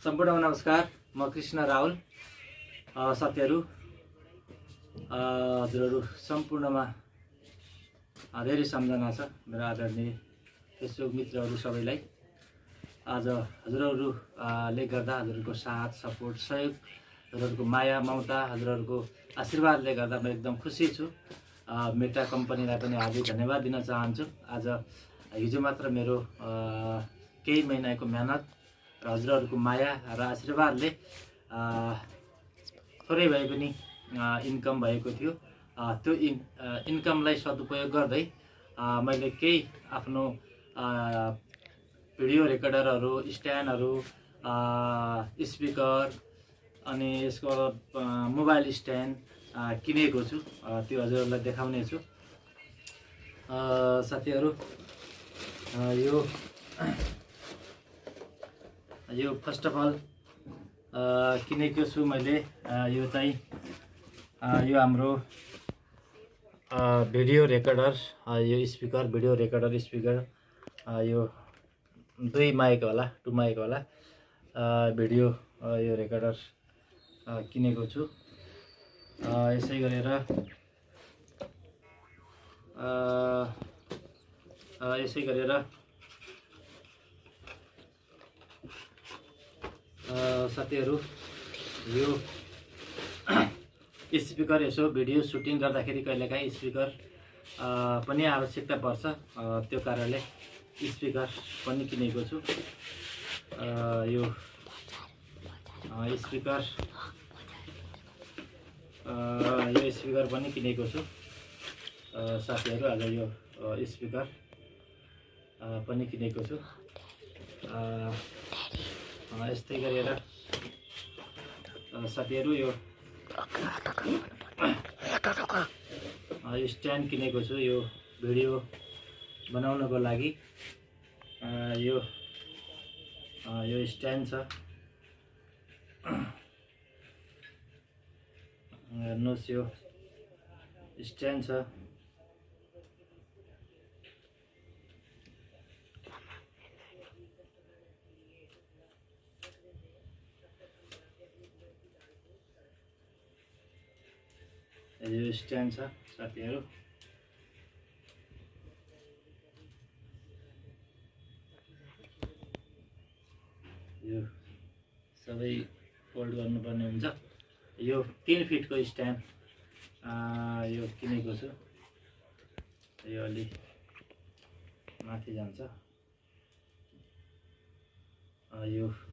सम्पूर्ण नमस्कार। म कृष्ण राहुल। साथीहरू, हजुरहरू सम्पूर्णमा धेरै सम्झना छ मेरो आदरणीय फेसबुक मित्रहरू सबैलाई। आज हजुरहरूले गर्दा, हजुरहरूको साथ सपोर्ट सहयोग, हजुरहरूको माया ममता, हजुरहरूको आशीर्वादले गर्दा म एकदम खुसी छु। मेटा कम्पनीलाई पनि हार्दिक धन्यवाद दिन चाहन्छु। आज हिजो मात्र मेरो केही महिनाको मेहनत र हजुरहरूको माया र आशीर्वादले थोरै भए पनि इन्कम भएको थियो। त्यो इन्कमलाई सदुपयोग गर्दै मैले केही आफ्नो भिडियो रेकर्डरहरू, स्ट्यान्डहरू, स्पिकर अनि यसको मोबाइल स्ट्यान्ड किनेको छु। त्यो हजुरहरूलाई देखाउने छु। साथीहरू, यो फर्स्ट अफ अल किनेको छु मैले। यो चाहिँ यो हाम्रो भिडियो रेकर्डर, यो स्पिकर, भिडियो रेकर्डर स्पिकर, यो 2 माइक वाला, 2 माइक वाला भिडियो यो रेकर्डर किनेको छु। यसै गरेर साथीहरू, यो स्पिकर, यसो भिडियो सुटिङ गर्दाखेरि कहिलेकाहीँ स्पिकर पनि आवश्यकता पर्छ। त्यो कारणले स्पिकर पनि किनेको छु। यो स्पिकर पनि किनेको छु। साथीहरू, आज यो स्पिकर पनि किनेको छु। यस्तै गरेर साथीहरू, यो स्ट्यान्ड किनेको छु यो भिडियो बनाउनको लागि। यो स्ट्यान्ड छ, हेर्नुहोस्, यो स्ट्यान्ड छ। यो स्ट्यान्ड छ साथीहरू। यो सबै फोल्ड गर्नुपर्ने हुन्छ। यो 3 फिटको स्ट्यान्ड यो किनेको छु। यो अलि माथि जान्छ। यो